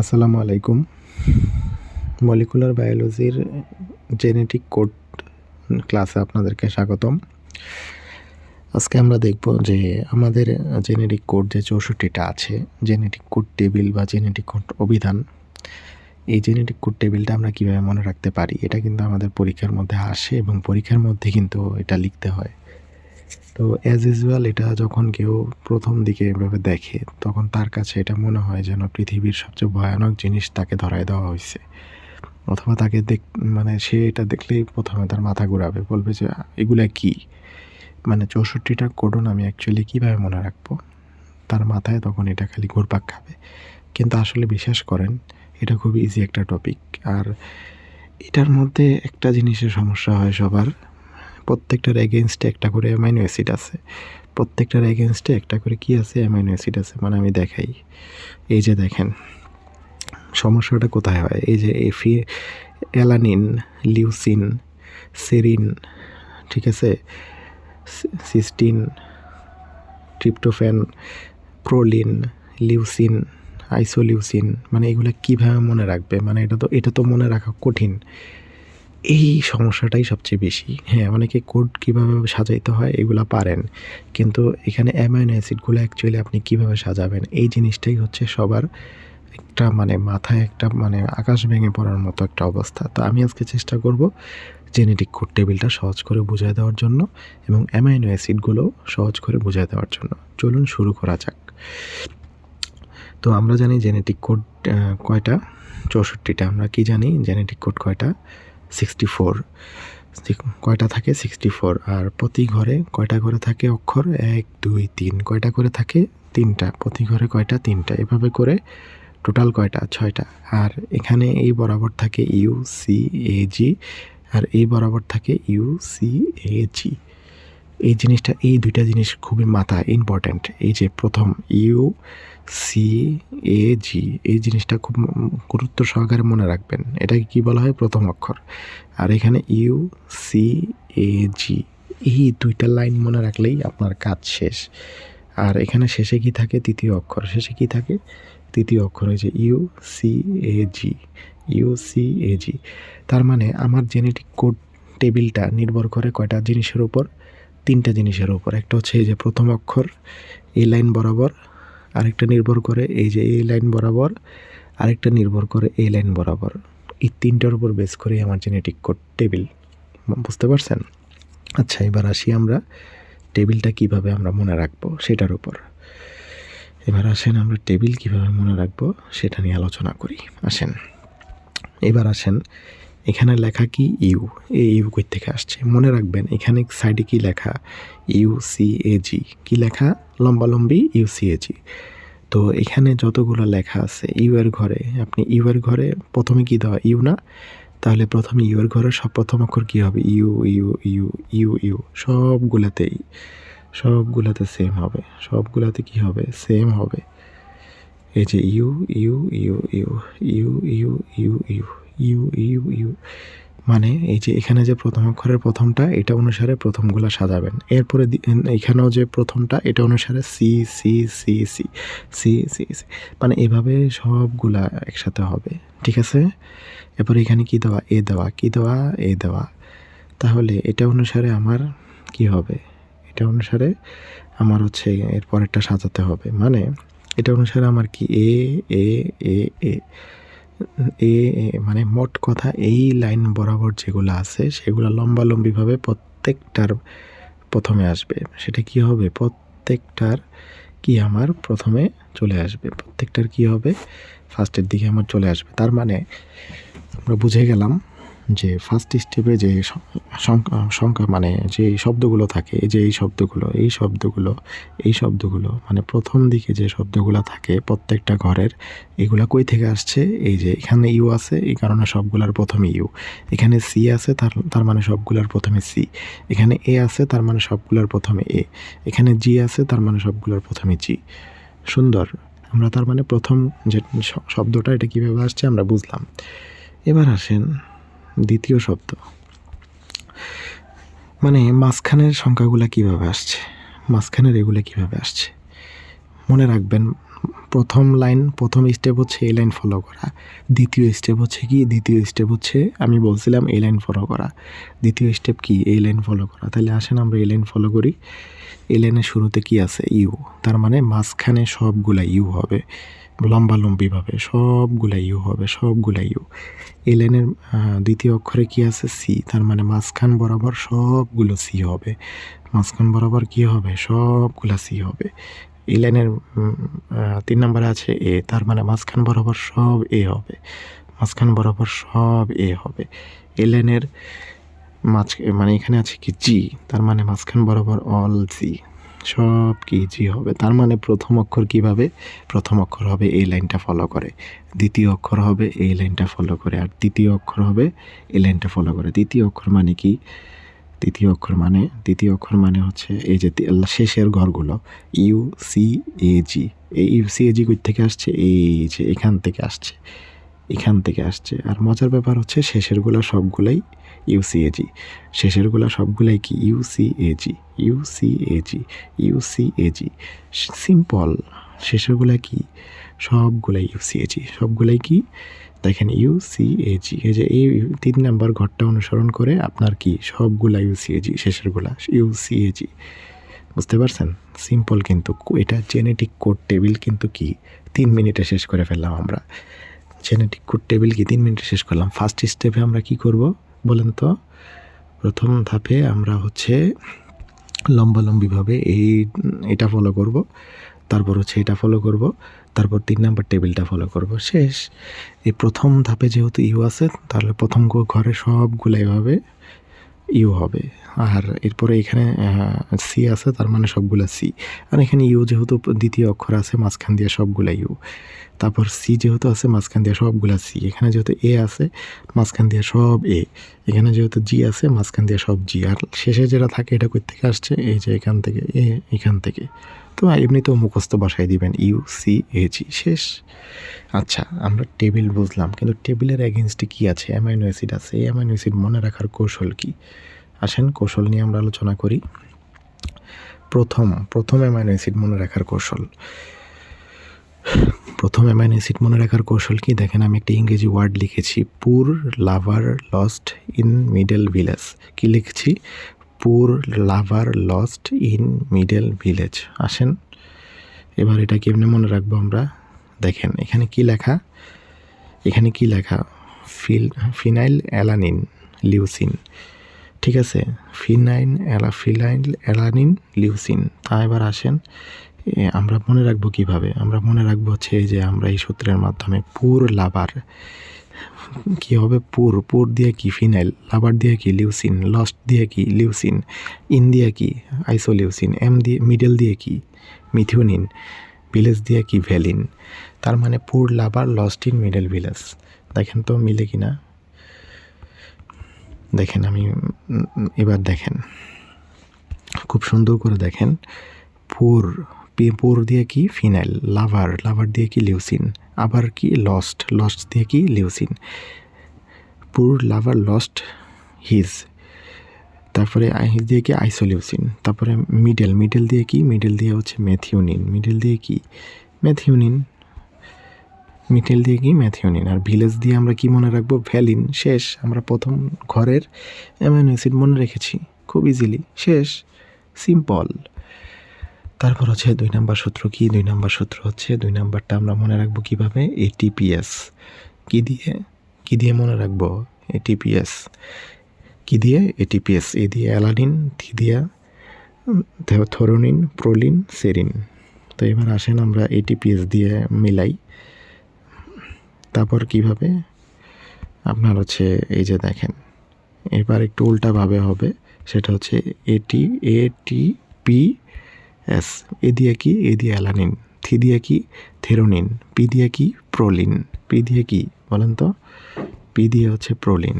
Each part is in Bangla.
আসসালামু আলাইকুম। মলিকুলার বায়োলজির জেনেটিক কোড ক্লাসে আপনাদেরকে স্বাগতম। আজকে আমরা দেখব যে আমাদের জেনেটিক কোড যে 64টা আছে, জেনেটিক কোড টেবিল বা জেনেটিক কোড অভিধান, এই জেনেটিক কোড টেবিলটা আমরা কীভাবে মনে রাখতে পারি। এটা কিন্তু আমাদের পরীক্ষার মধ্যে আসে এবং পরীক্ষার মধ্যে কিন্তু এটা লিখতে হয়। তো অ্যাজ ইউজুয়াল এটা যখন কেউ প্রথম দিকে এভাবে দেখে তখন তার কাছে এটা মনে হয় যেন পৃথিবীর সবচেয়ে ভয়ানক জিনিস তাকে ধরায় দেওয়া হয়েছে, অথবা তাকে মানে সে এটা দেখলেই প্রথমে তার মাথা ঘুরাবে, বলবে যে এগুলা কি, মানে 64টা কোডন আমি অ্যাকচুয়ালি কীভাবে মনে রাখবো। তার মাথায় তখন এটা খালি ঘুরপাক খাবে। কিন্তু আসলে বিশ্বাস করেন এটা খুব ইজি একটা টপিক। আর এটার মধ্যে একটা জিনিসের সমস্যা হয় সবার, প্রত্যেকটার এগেনস্টে একটা করে অ্যামাইনো অ্যাসিড আছে, প্রত্যেকটার এগেনস্টে একটা করে কি আছে, অ্যামাইনো অ্যাসিড আছে। মানে আমি দেখাই, এই যে দেখেন সমস্যাটা কোথায় হয়। এই যে অ্যালানিন, লিউসিন, সেরিন, ঠিক আছে, cysteine, tryptophan, proline, leucine, isoleucine, মানে এগুলো কীভাবে মনে রাখবে, মানে এটা তো মনে রাখা কঠিন। এই সমস্যাটাই সবচেয়ে বেশি। হ্যাঁ, অনেকে কোড কীভাবে সাজাইতে হয় এগুলো পারেন, কিন্তু এখানে অ্যামাইনো অ্যাসিডগুলো অ্যাকচুয়ালি আপনি কীভাবে সাজাবেন এই জিনিসটাই হচ্ছে সবার একটা মানে মাথায় একটা মানে আকাশ ভেঙে পড়ার মতো একটা অবস্থা। তো আমি আজকে চেষ্টা করব জেনেটিক কোড টেবিলটা সহজ করে বুঝিয়ে দেওয়ার জন্য এবং অ্যামাইনো অ্যাসিডগুলো সহজ করে বুঝিয়ে দেওয়ার জন্য। চলুন শুরু করা যাক। তো আমরা জানি জেনেটিক কোড কয়টা, 64টা। আমরা কি জানি জেনেটিক কোড কয়টা, 64। কয়টা থাকে, 64। আর প্রতি ঘরে কয়টা করে থাকে অক্ষর, 1 2 3। কয়টা করে থাকে, 3টা। প্রতি ঘরে কয়টা, 3টা। এভাবে করে টোটাল কয়টা, 6টা। আর এখানে এই বরাবর থাকে ইউ সি এ জি, আর এই বরাবর থাকে ইউ সি এ জি। এই জিনিসটা, এই দুইটা জিনিস খুবই মাথা ইম্পর্ট্যান্ট। এই যে প্রথম ইউ সি এ জি, এই জিনিসটা খুব গুরুত্ব সহকারে মনে রাখবেন। এটাকে কি বলা হয়, প্রথম অক্ষর। আর এখানে ইউ সি এ জি, এই দুইটা লাইন মনে রাখলেই আপনার কাজ শেষ। আর এখানে শেষে কি থাকে, তৃতীয় অক্ষর। শেষে কি থাকে, তৃতীয় অক্ষর হয়েছে U C A G, U C A G. তার মানে আমার জেনেটিক কোড টেবিলটা নির্ভর করে কয়টা জিনিসের উপর, 3টা জিনিসের উপর। একটা হচ্ছে এই যে প্রথম অক্ষর এই লাইন বরাবর, আরেকটা নির্ভর করে এই যে এই লাইন বরাবর, আরেকটা নির্ভর করে এই লাইন বরাবর। এই 3টার উপর বেস করে আমার জেনেটিক কোড টেবিল। বুঝতে পারছেন? আচ্ছা, এবার আসি আমরা টেবিলটা কিভাবে আমরা মনে রাখবো সেটার উপর। এবার আসেন আমরা টেবিল কিভাবে মনে রাখবো সেটা নিয়ে আলোচনা করি। এবার আসেন এখানে লেখা কি ইউ, এই ইউ কই থেকে আসছে মনে রাখবেন। এখানে সাইডে কি লেখা, ইউ সি এ জি, কি লেখা, লম্বালম্বি ইউ সি এ জি। তো এখানে যতগুলো লেখা আছে ইউ এর ঘরে, আপনি ইউ এর ঘরে প্রথমে কি দেওয়া, ইউ না, তাহলে প্রথমে ইউ এর ঘরে সব প্রথম অক্ষর কি হবে, U U U U U. সবগুলাতে সেম হবে, সবগুলাতে কি হবে, সেম হবে। এই যে U U U U U U U U U U U, মানে এই যে এখানে যে প্রথম অক্ষরের প্রথমটা এটা অনুসারে প্রথমগুলা সাজাবেন। এরপরে এখানেও যে প্রথমটা এটা অনুসারে C C C C C C C, মানে এভাবে সবগুলা একসাথে হবে। ঠিক আছে, এরপর এখানে কি দেওয়া, এ দেওয়া, কি দেওয়া, এ দেওয়া। তাহলে এটা অনুসারে আমার কি হবে, এটা অনুসারে আমার হচ্ছে এরপরেরটা সাজাতে হবে। মানে এটা অনুসারে আমার কি এ এ এ এ এ মানে মোট কথা এই লাইন বরাবর যেগুলো আছে সেগুলো লম্বালম্বিভাবে প্রত্যেকটার প্রথমে আসবে। সেটা কি হবে, প্রত্যেকটার কি আমার প্রথমে চলে আসবে, প্রত্যেকটার কি হবে, ফার্স্টের দিকে আমার চলে আসবে। তার মানে আমরা বুঝে গেলাম যে ফার্স্ট স্টেপে যে সংখ্যা মানে যে শব্দগুলো থাকে, এই যে এই শব্দগুলো মানে প্রথম দিকে যে শব্দগুলো থাকে প্রত্যেকটা ঘরের, এগুলা কই থেকে আসছে, এই যে এখানে ইউ আছে এই কারণে সবগুলার প্রথমে ইউ, এখানে সি আছে তার মানে সবগুলার প্রথমে সি, এখানে এ আছে তার মানে সবগুলার প্রথমে এ, এখানে জি আছে তার মানে সবগুলার প্রথমে জি। সুন্দর, আমরা তার মানে প্রথম যে শব্দটা এটা কীভাবে আসছে আমরা বুঝলাম। এবার আসেন দ্বিতীয় শব্দ, মানে মাঝখানের সংখ্যাগুলো কিভাবে আসছে, মাঝখানের এগুলো কিভাবে আসছে মনে রাখবেন। প্রথম স্টেপ হচ্ছে এই লাইন ফলো করা। দ্বিতীয় স্টেপ হচ্ছে কি? দ্বিতীয় স্টেপ হচ্ছে আমি বলছিলাম এই লাইন ফলো করা। দ্বিতীয় স্টেপ কি? এই লাইন ফলো করা। তাহলে আসেন আমরা এই লাইন ফলো করি। এই লাইনের শুরুতে কি আছে? ইউ। তার মানে মাঝখানে সবগুলা ইউ হবে, লম্বালম্বিভাবে সবগুলা ইউ হবে, সবগুলা ইউ। এই লাইনের দ্বিতীয় অক্ষরে কি আছে? সি। তার মানে মাঝখান বরাবর সবগুলো সি হবে। মাঝখান বরাবর কি হবে? সবগুলা সি হবে। এই লাইনের 3 নম্বরে আছে এ। তার মানে মাঝখান বরাবর সব এ হবে, মাঝখান বরাবর সব এ হবে। এই লাইনের মানে এখানে আছে কি? জি। তার মানে মাঝখান বরাবর অল জি, সব কি? জি হবে। তার মানে প্রথম অক্ষর কিভাবে? প্রথম অক্ষর হবে এই লাইনটা ফলো করে, দ্বিতীয় অক্ষর হবে এই লাইনটা ফলো করে, আর তৃতীয় অক্ষর হবে এই লাইনটা ফলো করে। দ্বিতীয় অক্ষর মানে কি? দ্বিতীয় অক্ষর মানে হচ্ছে এই যে শেষের ঘরগুলো, ইউ সি এ জি। এই ইউ সি এ জি কই থেকে আসছে? এই যে এখান থেকে আসছে, এখান থেকে আসছে। আর মজার ব্যাপার হচ্ছে শেষেরগুলো সবগুলাই ইউসিএজি। শেষেরগুলো সবগুলাই কি? ইউসিএজি, ইউসিএজি, ইউসিএজি। সিম্পল। শেষেরগুলা কি? সবগুলাই ইউসিএজি, সবগুলাই কি? দেখেন ইউসিএজি। এই যে এই 3 নাম্বার ঘরটা অনুসরণ করে আপনার কি? সবগুলা ইউসিএজি, শেষেরগুলা ইউসিএজি। বুঝতে পারছেন? সিম্পল। কিন্তু এটা জেনেটিক কোড টেবিল কিন্তু কি 3 মিনিটে শেষ করে ফেললাম আমরা। জেনেটিক কোড টেবিল কি 3 মিনিটে শেষ করলাম। ফার্স্ট স্টেপে আমরা কি করব বলেন তো? প্রথম ধাপে আমরা হচ্ছে লম্বালম্বিভাবে এটা ফলো করব, তারপর হচ্ছে এটা ফলো করব, তারপর 3 নাম্বার টেবিলটা ফলো করব। শেষ। এই প্রথম ধাপে যেহেতু ইউ আছে, তাহলে প্রথম ঘরে সবগুলো এভাবে ইউ হবে। আর এরপরে এখানে সি আছে, তার মানে সবগুলা সি। আর এখানে ইউ যেহেতু দ্বিতীয় অক্ষর আছে, মাঝখান দিয়ে সবগুলা ইউ। তারপর সি যেহেতু আছে, মাঝখান দিয়ে সবগুলা সি। এখানে যেহেতু এ আছে, মাঝখান দিয়ে সব এ। এখানে যেহেতু জি আছে, মাঝখান দিয়ে সব জি। আর শেষে যেটা থাকে এটা কই থেকে আসছে? এই যে এখান থেকে, এখান থেকে। তো এমনিতেও মুখস্থ বাসায় দিবেন ইউ সি এ জি। শেষ। আচ্ছা, আমরা টেবিল বুঝলাম, কিন্তু টেবিলের এগেনস্টে কি আছে? অ্যামাইনো অ্যাসিড আছে। এই অ্যামাইনো অ্যাসিড মনে রাখার কৌশল কি? আসেন কৌশল নিয়ে আমরা আলোচনা করি। প্রথম অ্যামাইনো অ্যাসিড মনে রাখার কৌশল। প্রথম অ্যামাইনো অ্যাসিড মনে রাখার কৌশল কি? দেখেন আমি একটা ইংরেজি ওয়ার্ড লিখেছি, পুর লাভার লস্ট ইন মিডল ভিলেজ। কি লিখছি? পুর লাভার লস্ট ইন মিডল ভিলেজ। আসেন এবার এটা কেমনে মনে রাখবো আমরা? দেখেন এখানে কি লেখা? এখানে কি লেখা? Phenyl alanine leucine. ঠিক আছে, ফিনাইল অ্যালানিন লিউসিন। তা এবার আসেন আমরা মনে রাখবো কিভাবে? আমরা মনে রাখবো হচ্ছে যে আমরা এই সূত্রের মাধ্যমে পুর লাভার কি হবে? পুর দিয়ে কি? ফিনাইল। লাভার দিয়ে কি? লিউসিন। লস্ট দিয়ে কি? লিউসিন। ইন দিয়ে কি? আইসোলিউসিন। এম দিয়ে মিডল দিয়ে কি? মিথিওনিন। ভিলেজ দিয়ে কি? ভ্যালিন। তার মানে পুর লাভার লস্ট ইন মিডল ভিলেজ। দেখেন তো মিলে কিনা? দেখেন আমি এবার দেখেন খুব সুন্দর করে দেখেন। পুর দিয়ে কি? ফিনাইল। লাভার দিয়ে কি? লিউসিন। আবার কি? লস্ট দিয়ে কি? লিউসিন। পুর লাভার লস্ট হিজ। তারপরে দিয়ে কি? আইসোলিউসিন। তারপরে মিডল দিয়ে কি? মিডল দিয়ে হচ্ছে ম্যাথিওনিন। মিডল দিয়ে কি? ম্যাথিওনিন। মিডল দিয়ে কি? ম্যাথিওনিন। আর ভিলেজ দিয়ে আমরা কি মনে রাখবো? ভ্যালিন। শেষ। আমরা প্রথম ঘরের অ্যামাইনো অ্যাসিড মনে রেখেছি খুব ইজিলি। শেষ। সিম্পল। তারপর হচ্ছে 2 নাম্বার সূত্র কি? 2 নাম্বার সূত্র হচ্ছে 2 নাম্বারটা আমরা মনে রাখবো কিভাবে? এটিপিএস। কি দিয়ে মনে রাখবো? এটিপিএস। কি দিয়ে? এটিপিএস। এ দিয়ে অ্যালানিন, থি দিয়া থ্রোনিন, প্রোলিন, সেরিন। তো এবার আসেন আমরা এটিপিএস দিয়ে মিলাই। তারপর কিভাবে? আপনার হচ্ছে এই যে দেখেন এবার একটু উল্টাভাবে হবে। সেটা হচ্ছে এটিপিএস। এ দিয়ে কি? এ দিয়ে অ্যালানিন। থি দিয়ে কি? থেরোনিন। পি দিয়ে কি? প্রোলিন। পি দিয়ে কি বলেন তো? পি দিয়ে হচ্ছে প্রোলিন।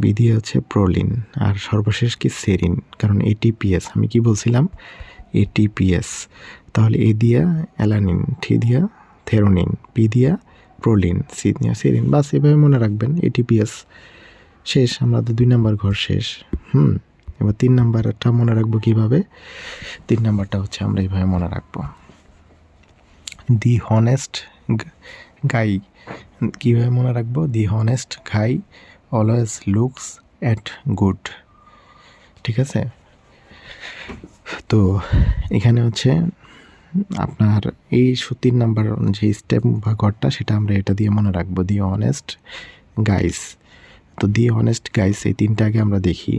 বি দিয়ে হচ্ছে প্রোলিন। আর সর্বশেষ কি? সেরিন। কারণ এটিপিএস আমি কি বলছিলাম? এটিপিএস। তাহলে এ দিয়া অ্যালানিন, থি দিয়া থেরোনিন, পি দিয়া প্রোলিন, সি দিয়া সেরিন। বাস এভাবে মনে রাখবেন এটিপিএস। শেষ। আমাদের 2 নাম্বার ঘর শেষ। এবার 3 নাম্বারটা মনে রাখবো কিভাবে? 3 নাম্বারটা হচ্ছে আমরা এইভাবে মনে রাখবো। দি হনেস্ট গাই, কীভাবে মনে রাখবো? The honest guy always looks at good. ঠিক আছে, তো এখানে হচ্ছে আপনার এই 3 নাম্বার যে স্টেপ বা ঘরটা, সেটা আমরা এটা দিয়ে মনে রাখবো, দি অনেস্ট গাইস। তো দি অনেস্ট গাইস, এই 3টা আগে আমরা দেখি।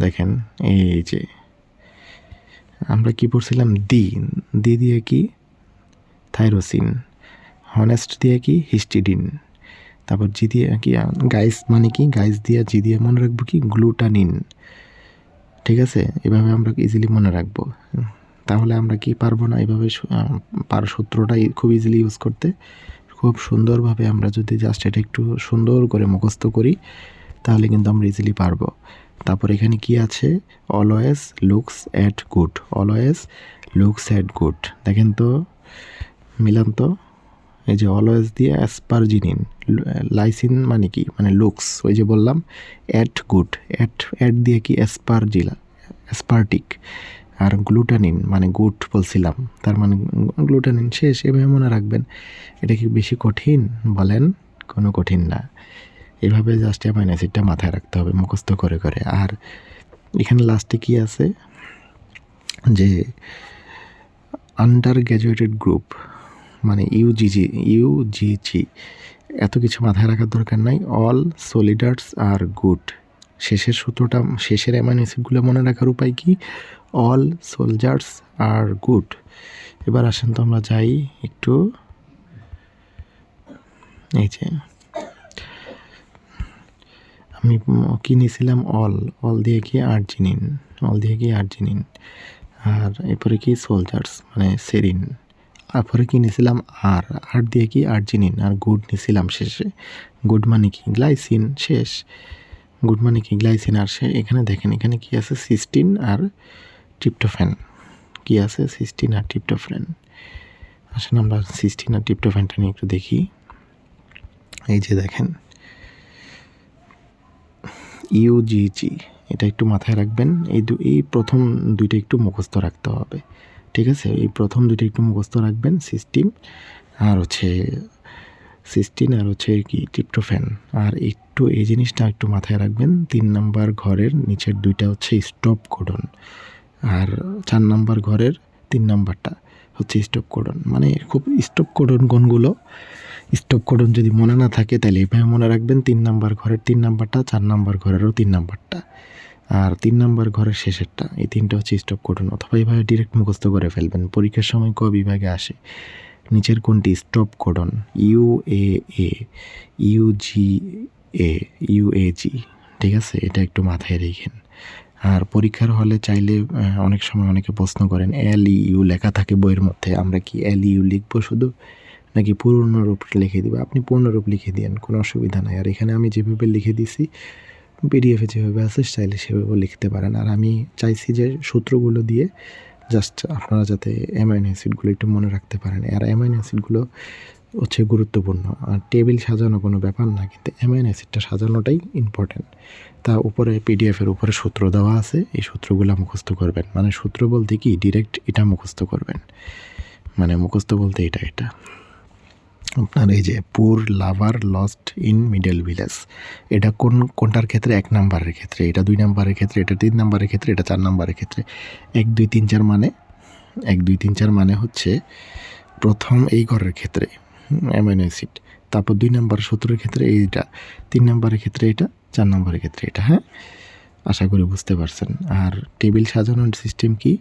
দেখেন, এই যে আমরা কি পড়ছিলাম? দি দিয়ে কি? থাইরোসিন। হনেস্ট দিয়ে কি? হিস্টিডিন। তারপর জি দিয়ে কি? গাইস মানে কি? গাইস দিয়ে জি দিয়ে মনে রাখবো কি? গ্লুটানিন। ঠিক আছে, এভাবে আমরা ইজিলি মনে রাখবো। তাহলে আমরা কি পারবো না এভাবে সূত্রটা খুব ইজিলি ইউজ করতে? খুব সুন্দরভাবে আমরা যদি জাস্ট এটা একটু সুন্দর করে মুখস্থ করি, তাহলে কিন্তু আমরা ইজিলি পারবো। তারপর এখানে কি আছে? Always looks at good. Always looks at good, দেখেন তো, মিলান তো। এই যে অলওয়েজ দিয়ে অ্যাসপারজিনিন, লাইসিন মানে কি? মানে লুকস। ওই যে বললাম অ্যাট গুড, অ্যাট দিয়ে কি? অ্যাসপার্টিক। আর গ্লুটানিন মানে গুড বলছিলাম, তার মানে গ্লুটানিন। শেষ। এভাবে মনে রাখবেন। এটা কি বেশি কঠিন? বলেন, কোনো কঠিন না। এভাবে জাস্ট অ্যামাইনো অ্যাসিডটা মাথায় রাখতে হবে মুখস্থ করে করে। আর এখানে লাস্টে কি আছে? যে আন্ডার গ্র্যাজুয়েটেড গ্রুপ মানে ইউজিজি, এত কিছু মাথায় রাখার দরকার নাই। অল সলিডার্স আর গুড। শেষের সূত্রটা, শেষের অ্যামাইনো অ্যাসিডগুলো মনে রাখার উপায় কি? অল সোলজার্স আর গুড। এবার আসেন তো আমরা যাই একটু, এই যে আমি কি নিয়েছিলাম? অল দিয়ে কি? আর্জিনিন। অল দিয়ে কি? আর্জিনিন। আর এরপরে কি? সোলজার্স মানে সেরিন। তারপরে কি নিয়েছিলাম? আর দিয়ে কি? আর্জিনিন। আর গুড নিয়েছিলাম শেষে। গুড মানে কি? গ্লাইসিন। শেষ। গুড মানে কি? গ্লাইসিন। আর এখানে দেখেন, এখানে কি আছে? সিস্টিন আর ট্রিপ্টোফ্যান। কি আছে? সিস্টিন আর ট্রিপ্টোফ্যান। আসেন আমরা সিস্টিন আর ট্রিপ্টোফ্যানটা নিয়ে একটু দেখি। এই যে দেখেন, ইউজিজি, এটা একটু মাথায় রাখবেন। এই প্রথম দুইটা একটু মুখস্থ রাখতে হবে। ঠিক আছে, এই প্রথম দুইটা একটু মুখস্থ রাখবেন। সিস্টিন আর হচ্ছে কি? ট্রিপ্টোফ্যান। আর একটু এই জিনিসটা একটু মাথায় রাখবেন। 3 নাম্বার ঘরের নিচের দুইটা হচ্ছে স্টপ কোডন, আর 4 নাম্বার ঘরের 3 নাম্বারটা হচ্ছে স্টপ কোডন। মানে খুব স্টপ কোডন কোনগুলো? স্টপ কোডন যদি মনে না থাকে তাহলে এভাবে মনে রাখবেন। 3 নাম্বার ঘরের 3 নাম্বারটা, 4 নাম্বার ঘরেরও 3 নাম্বারটা, আর 3 নাম্বার ঘরের শেষেরটা। এই 3টা হচ্ছে স্টপ কোডন। অথবা এইভাবে ডিরেক্ট মুখস্থ করে ফেলবেন। পরীক্ষার সময় ক বিভাগে আসে? নিচের কোনটি স্টপ কোডন? ইউএএ, ইউএজি। ঠিক আছে, এটা একটু মাথায় রেখেন। আর পরীক্ষার হলে চাইলে অনেক সময় অনেকে প্রশ্ন করেন, LEU লেখা থাকে বইয়ের মধ্যে, আমরা কি LEU লিখবো শুধু, নাকি পূর্ণরূপ লিখে দিব? আপনি পূর্ণরূপ লিখে দিন, কোনো অসুবিধা নাই। আর এখানে আমি যেভাবে লিখে দিছি, পিডিএফে যেভাবে আছে চাইলে সেভাবেও লিখতে পারেন। আর আমি চাইছি যে সূত্রগুলো দিয়ে জাস্ট আপনারা যাতে অ্যামাইনো অ্যাসিডগুলো একটু মনে রাখতে পারেন। আর অ্যামাইনো অ্যাসিডগুলো হচ্ছে গুরুত্বপূর্ণ। আর টেবিল সাজানো কোনো ব্যাপার না, কিন্তু অ্যামাইনো অ্যাসিডটা সাজানোটাই ইম্পর্টেন্ট। তা উপরে পিডিএফের উপরে সূত্র দেওয়া আছে, এই সূত্রগুলো মুখস্থ করবেন। মানে সূত্র বলতে কি? ডিরেক্ট এটা মুখস্থ করবেন। মানে মুখস্থ বলতে এটা আপনার এই যে পুর লাভার লস্ট ইন মিডল ভিলেজ, এটা কোনটার ক্ষেত্রে? 1 নাম্বারের ক্ষেত্রে, এটা 2 নাম্বারের ক্ষেত্রে, এটা 3 নাম্বারের ক্ষেত্রে, এটা 4 নাম্বারের ক্ষেত্রে। 1 2 3 4 মানে 1 2 3 4 মানে হচ্ছে প্রথম এই ঘরের ক্ষেত্রে অ্যামাইনো অ্যাসিড, তারপর 2 নাম্বার সূত্রের ক্ষেত্রে এইটা, 3 নাম্বারের ক্ষেত্রে এটা, 4 নাম্বারের ক্ষেত্রে এটা। হ্যাঁ, আশা করি বুঝতে পারছেন। আর টেবিল সাজানোর সিস্টেম কি?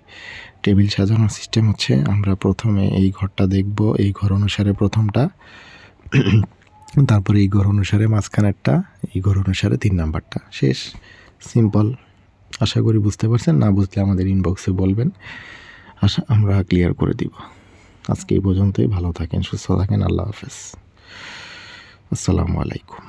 টেবিল সাজানোর সিস্টেম হচ্ছে আমরা প্রথমে এই ঘরটা দেখব, এই ঘর অনুসারে প্রথমটা, তারপরে এই ঘর অনুসারে মাঝখানেরটা, এই ঘর অনুসারে 3 নাম্বারটা। শেষ। সিম্পল। আশা করি বুঝতে পারছেন। না বুঝলে আমাদের ইনবক্সে বলবেন, আমরা ক্লিয়ার করে দিব। আজকে এই পর্যন্তই। ভালো থাকেন, সুস্থ থাকেন। আল্লাহ হাফেজ। আসসালামু আলাইকুম।